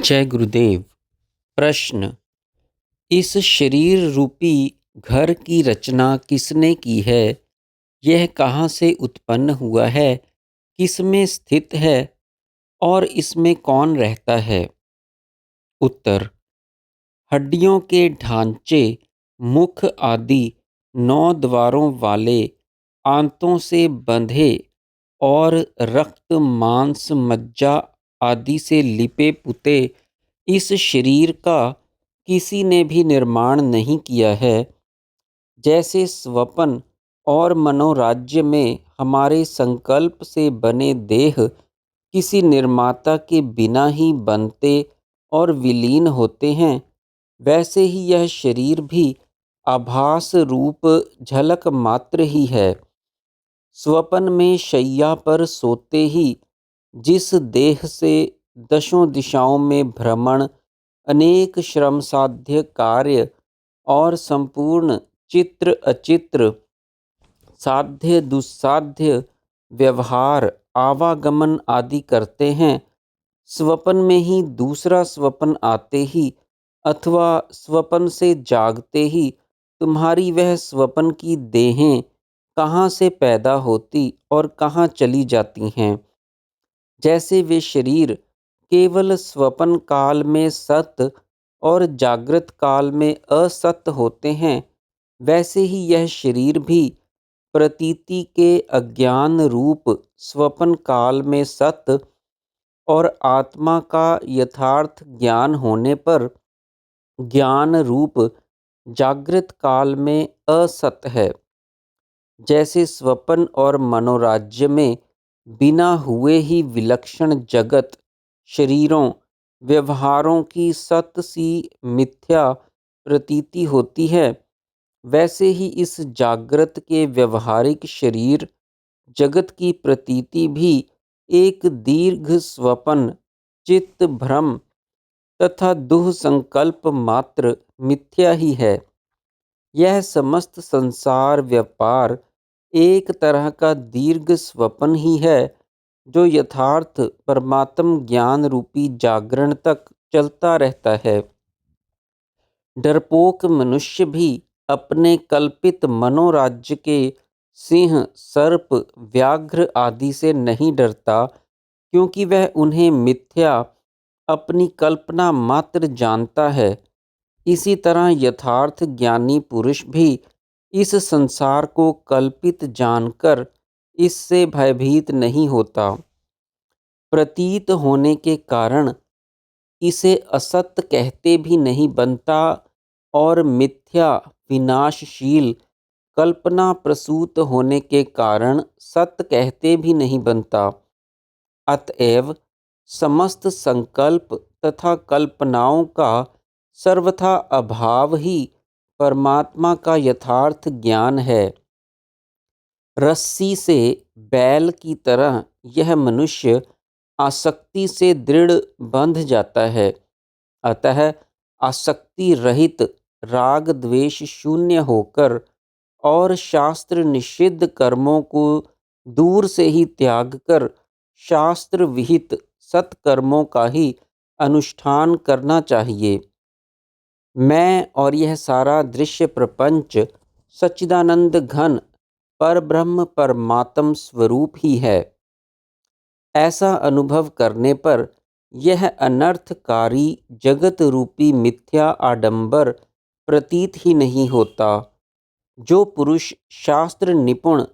जय गुरुदेव। प्रश्न। इस शरीर रूपी घर की रचना किसने की है? यह कहाँ से उत्पन्न हुआ है? किसमें स्थित है और इसमें कौन रहता है? उत्तर। हड्डियों के ढांचे, मुख आदि 9 द्वारों वाले आंतों से बंधे और रक्त मांस मज्जा आदि से लिपे पुते इस शरीर का किसी ने भी निर्माण नहीं किया है। जैसे स्वप्न और मनोराज्य में हमारे संकल्प से बने देह किसी निर्माता के बिना ही बनते और विलीन होते हैं, वैसे ही यह शरीर भी आभास रूप झलक मात्र ही है। स्वप्न में शैया पर सोते ही जिस देह से दशों दिशाओं में भ्रमण, अनेक श्रम साध्य कार्य और संपूर्ण चित्र अचित्र, साध्य दुस्साध्य व्यवहार, आवागमन आदि करते हैं, स्वप्न में ही दूसरा स्वप्न आते ही अथवा स्वप्न से जागते ही तुम्हारी वह स्वप्न की देहें कहाँ से पैदा होती और कहाँ चली जाती हैं। जैसे वे शरीर केवल स्वप्न काल में सत और जागृत काल में असत होते हैं, वैसे ही यह शरीर भी प्रतीति के अज्ञान रूप स्वप्न काल में सत और आत्मा का यथार्थ ज्ञान होने पर ज्ञान रूप जागृत काल में असत है। जैसे स्वप्न और मनोराज्य में बिना हुए ही विलक्षण जगत, शरीरों, व्यवहारों की सत सी मिथ्या प्रतीति होती है, वैसे ही इस जागृत के व्यवहारिक शरीर जगत की प्रतीति भी एक दीर्घ स्वप्न, चित्त भ्रम तथा दुह संकल्प मात्र मिथ्या ही है। यह समस्त संसार व्यापार एक तरह का दीर्घ स्वप्न ही है, जो यथार्थ परमात्म ज्ञान रूपी जागरण तक चलता रहता है। डरपोक मनुष्य भी अपने कल्पित मनोराज्य के सिंह, सर्प, व्याघ्र आदि से नहीं डरता, क्योंकि वह उन्हें मिथ्या, अपनी कल्पना मात्र जानता है। इसी तरह यथार्थ ज्ञानी पुरुष भी इस संसार को कल्पित जानकर इससे भयभीत नहीं होता। प्रतीत होने के कारण इसे असत्य कहते भी नहीं बनता और मिथ्या, विनाशशील, कल्पना प्रसूत होने के कारण सत्य कहते भी नहीं बनता। अतएव समस्त संकल्प तथा कल्पनाओं का सर्वथा अभाव ही परमात्मा का यथार्थ ज्ञान है। रस्सी से बैल की तरह यह मनुष्य आसक्ति से दृढ़ बंध जाता है। अतः आसक्ति रहित, राग द्वेष शून्य होकर और शास्त्र निषिद्ध कर्मों को दूर से ही त्याग कर शास्त्र विहित सत्कर्मों का ही अनुष्ठान करना चाहिए। मैं और यह सारा दृश्य प्रपंच सच्चिदानंद घन परब्रह्म परमात्म स्वरूप ही है। ऐसा अनुभव करने पर यह अनर्थकारी जगत रूपी मिथ्या आडंबर प्रतीत ही नहीं होता। जो पुरुष शास्त्र निपुण,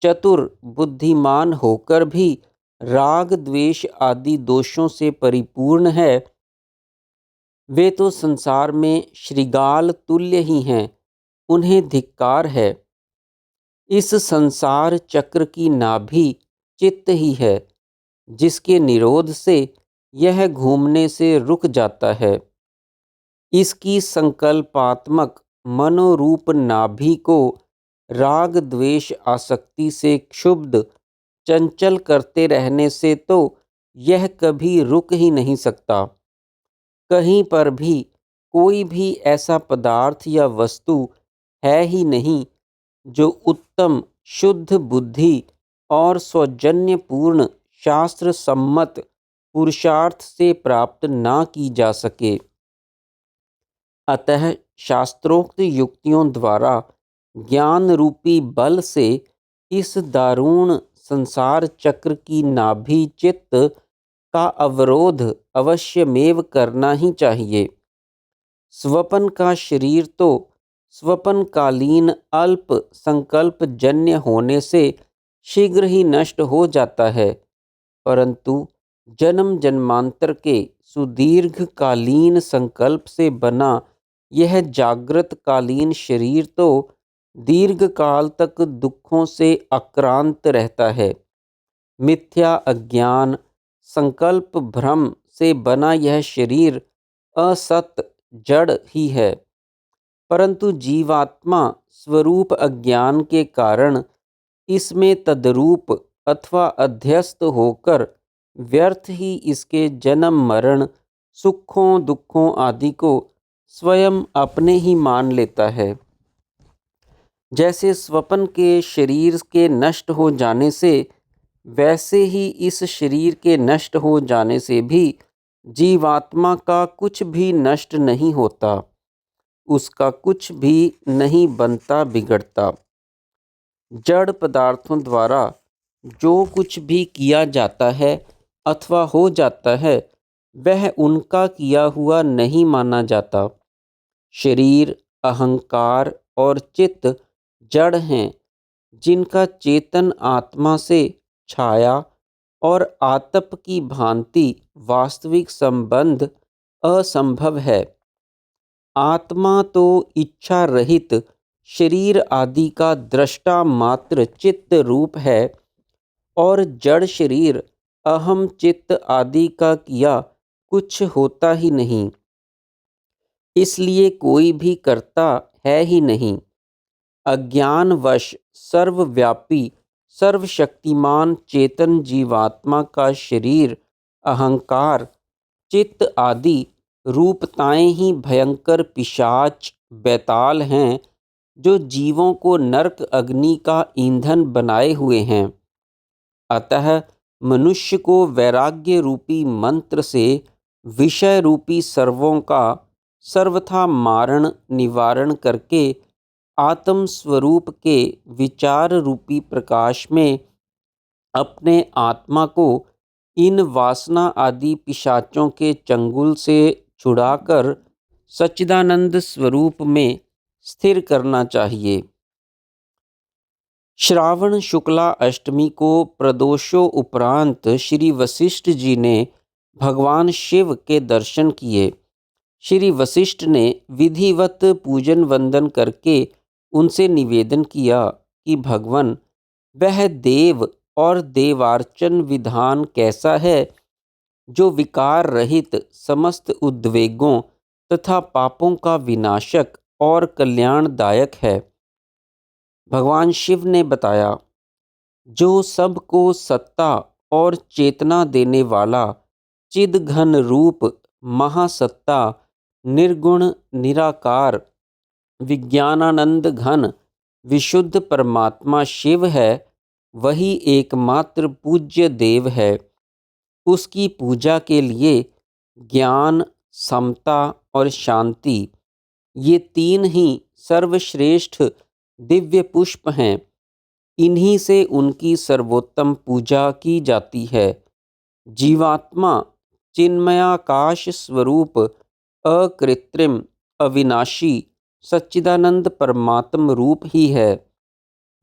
चतुर, बुद्धिमान होकर भी राग द्वेष आदि दोषों से परिपूर्ण है, वे तो संसार में श्रृगाल तुल्य ही हैं। उन्हें धिक्कार है। इस संसार चक्र की नाभि चित्त ही है, जिसके निरोध से यह घूमने से रुक जाता है। इसकी संकल्पात्मक मनोरूप नाभि को राग द्वेष आसक्ति से क्षुब्ध चंचल करते रहने से तो यह कभी रुक ही नहीं सकता। कहीं पर भी कोई भी ऐसा पदार्थ या वस्तु है ही नहीं जो उत्तम, शुद्ध बुद्धि और सौजन्यपूर्ण, शास्त्र सम्मत पुरुषार्थ से प्राप्त ना की जा सके। अतः शास्त्रोक्त युक्तियों द्वारा ज्ञान रूपी बल से इस दारुण संसार चक्र की नाभि चित्त का अवरोध अवश्यमेव करना ही चाहिए। स्वपन का शरीर तो स्वपनकालीन अल्प संकल्प जन्य होने से शीघ्र ही नष्ट हो जाता है, परंतु जन्म जन्मांतर के सुदीर्घकालीन संकल्प से बना यह जागृत कालीन शरीर तो दीर्घ काल तक दुखों से आक्रांत रहता है। मिथ्या अज्ञान संकल्प भ्रम से बना यह शरीर असत जड़ ही है, परंतु जीवात्मा स्वरूप अज्ञान के कारण इसमें तद्रूप अथवा अध्यस्त होकर व्यर्थ ही इसके जन्म मरण सुखों दुखों आदि को स्वयं अपने ही मान लेता है। जैसे स्वपन के शरीर के नष्ट हो जाने से, वैसे ही इस शरीर के नष्ट हो जाने से भी जीवात्मा का कुछ भी नष्ट नहीं होता, उसका कुछ भी नहीं बनता बिगड़ता। जड़ पदार्थों द्वारा जो कुछ भी किया जाता है अथवा हो जाता है, वह उनका किया हुआ नहीं माना जाता। शरीर, अहंकार और चित्त जड़ हैं, जिनका चेतन आत्मा से छाया और आतप की भांति वास्तविक संबंध असंभव है। आत्मा तो इच्छा रहित शरीर आदि का दृष्टा मात्र चित्त रूप है, और जड़ शरीर अहम चित्त आदि का किया कुछ होता ही नहीं, इसलिए कोई भी करता है ही नहीं। अज्ञानवश सर्वव्यापी सर्वशक्तिमान चेतन जीवात्मा का शरीर, अहंकार, चित्त आदि रूपताएं ही भयंकर पिशाच बैताल हैं, जो जीवों को नरक अग्नि का ईंधन बनाए हुए हैं। अतः मनुष्य को वैराग्य रूपी मंत्र से विषय रूपी सर्वों का सर्वथा मारण निवारण करके आत्म स्वरूप के विचार रूपी प्रकाश में अपने आत्मा को इन वासना आदि पिशाचों के चंगुल से छुड़ाकर सच्चिदानंद स्वरूप में स्थिर करना चाहिए। श्रावण शुक्ला अष्टमी को प्रदोषों उपरांत श्री वशिष्ठ जी ने भगवान शिव के दर्शन किए। श्री वशिष्ठ ने विधिवत पूजन वंदन करके उनसे निवेदन किया कि भगवान, वह देव और देवार्चन विधान कैसा है जो विकार रहित समस्त उद्वेगों तथा पापों का विनाशक और कल्याणदायक है। भगवान शिव ने बताया, जो सबको सत्ता और चेतना देने वाला चिद घन रूप महासत्ता निर्गुण निराकार विज्ञानानंद घन विशुद्ध परमात्मा शिव है, वही एकमात्र पूज्य देव है। उसकी पूजा के लिए ज्ञान, समता और शांति, ये तीन ही सर्वश्रेष्ठ दिव्य पुष्प हैं। इन्हीं से उनकी सर्वोत्तम पूजा की जाती है। जीवात्मा चिन्मयाकाश स्वरूप अकृत्रिम अविनाशी सच्चिदानंद परमात्म रूप ही है।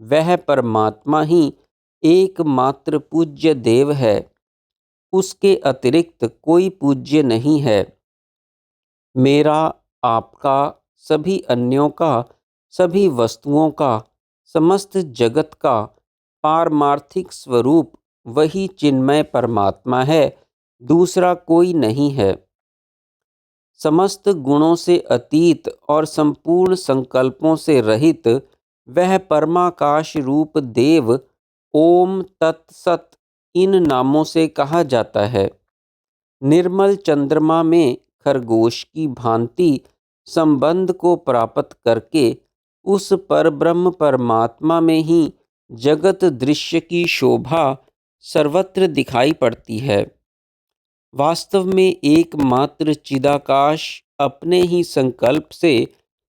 वह परमात्मा ही एकमात्र पूज्य देव है, उसके अतिरिक्त कोई पूज्य नहीं है। मेरा, आपका, सभी अन्यों का, सभी वस्तुओं का, समस्त जगत का पारमार्थिक स्वरूप वही चिन्मय परमात्मा है, दूसरा कोई नहीं है। समस्त गुणों से अतीत और संपूर्ण संकल्पों से रहित वह परमाकाश रूप देव ओम तत्सत इन नामों से कहा जाता है। निर्मल चंद्रमा में खरगोश की भांति संबंध को प्राप्त करके उस परब्रह्म परमात्मा में ही जगत दृश्य की शोभा सर्वत्र दिखाई पड़ती है। वास्तव में एकमात्र चिदाकाश अपने ही संकल्प से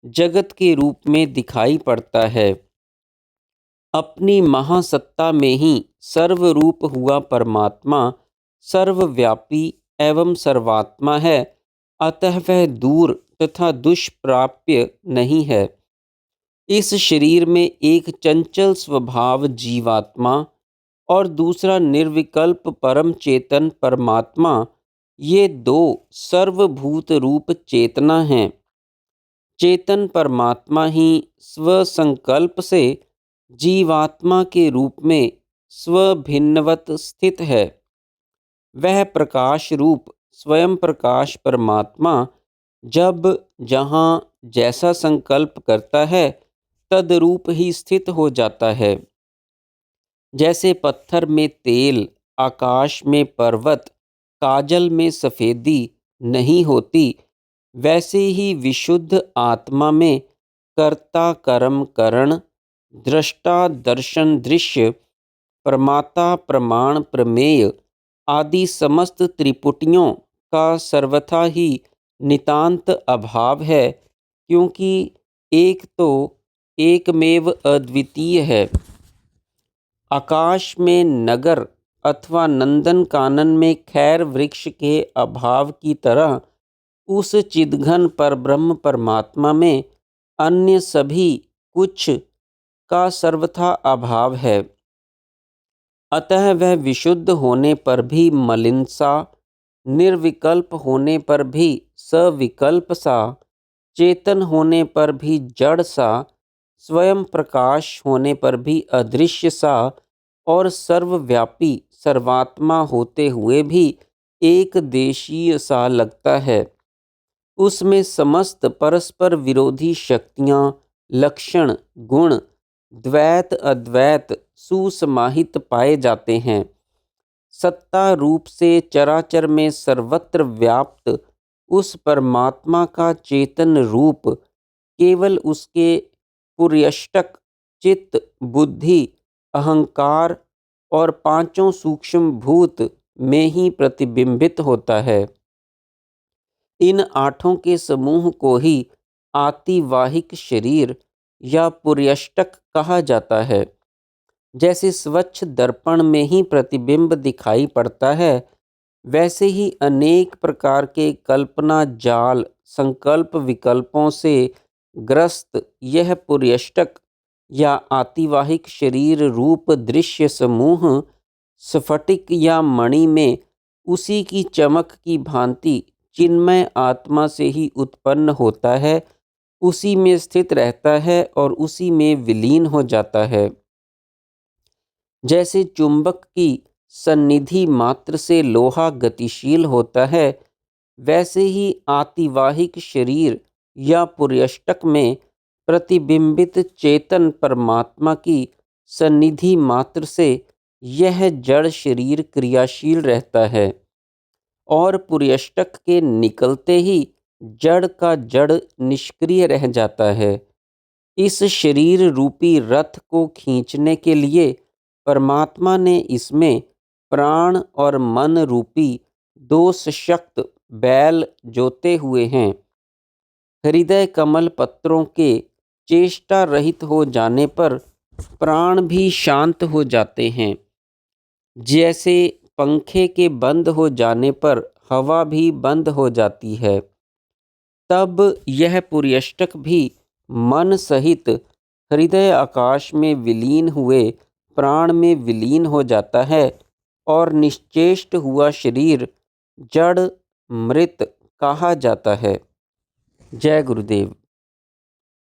जगत के रूप में दिखाई पड़ता है। अपनी महासत्ता में ही सर्वरूप हुआ परमात्मा सर्वव्यापी एवं सर्वात्मा है, अतः वह दूर तथा दुष्प्राप्य नहीं है। इस शरीर में एक चंचल स्वभाव जीवात्मा और दूसरा निर्विकल्प परम चेतन परमात्मा, ये दो सर्वभूत रूप चेतना हैं। चेतन परमात्मा ही स्वसंकल्प से जीवात्मा के रूप में स्वभिन्नवत स्थित है। वह प्रकाश रूप स्वयं प्रकाश परमात्मा जब जहाँ जैसा संकल्प करता है तदरूप ही स्थित हो जाता है। जैसे पत्थर में तेल, आकाश में पर्वत, काजल में सफ़ेदी नहीं होती, वैसे ही विशुद्ध आत्मा में कर्ता कर्म करण, दृष्टा दर्शन दृश्य, प्रमाता प्रमाण प्रमेय आदि समस्त त्रिपुटियों का सर्वथा ही नितांत अभाव है, क्योंकि एक तो एकमेव अद्वितीय है। आकाश में नगर अथवा नंदन कानन में खैर वृक्ष के अभाव की तरह उस चिद्घन परब्रह्म परमात्मा में अन्य सभी कुछ का सर्वथा अभाव है। अतः वह विशुद्ध होने पर भी मलिन सा, निर्विकल्प होने पर भी सविकल्प सा, चेतन होने पर भी जड़ सा, स्वयं प्रकाश होने पर भी अदृश्य सा और सर्वव्यापी सर्वात्मा होते हुए भी एक देशीय सा लगता है। उसमें समस्त परस्पर विरोधी शक्तियाँ, लक्षण, गुण, द्वैत अद्वैत सुसमाहित पाए जाते हैं। सत्ता रूप से चराचर में सर्वत्र व्याप्त उस परमात्मा का चेतन रूप केवल उसके पुर्यष्टक चित्त, बुद्धि, अहंकार और पांचों सूक्ष्म भूत में ही प्रतिबिंबित होता है। इन आठों के समूह को ही आतिवाहिक शरीर या पुर्यष्टक कहा जाता है। जैसे स्वच्छ दर्पण में ही प्रतिबिंब दिखाई पड़ता है, वैसे ही अनेक प्रकार के कल्पना जाल, संकल्प विकल्पों से ग्रस्त यह पुर्यष्टक या आतिवाहिक शरीर रूप दृश्य समूह स्फटिक या मणि में उसी की चमक की भांति चिन्मय आत्मा से ही उत्पन्न होता है, उसी में स्थित रहता है और उसी में विलीन हो जाता है। जैसे चुंबक की सन्निधि मात्र से लोहा गतिशील होता है, वैसे ही आतिवाहिक शरीर या पुर्यष्टक में प्रतिबिंबित चेतन परमात्मा की सन्निधि मात्र से यह जड़ शरीर क्रियाशील रहता है और पुर्यष्टक के निकलते ही जड़ का जड़ निष्क्रिय रह जाता है। इस शरीर रूपी रथ को खींचने के लिए परमात्मा ने इसमें प्राण और मन रूपी दो सशक्त बैल जोते हुए हैं। हृदय कमल पत्रों के चेष्टा रहित हो जाने पर प्राण भी शांत हो जाते हैं। जैसे पंखे के बंद हो जाने पर हवा भी बंद हो जाती है, तब यह पुर्यष्टक भी मन सहित हृदय आकाश में विलीन हुए प्राण में विलीन हो जाता है और निश्चेष्ट हुआ शरीर जड़ मृत कहा जाता है। जय गुरुदेव।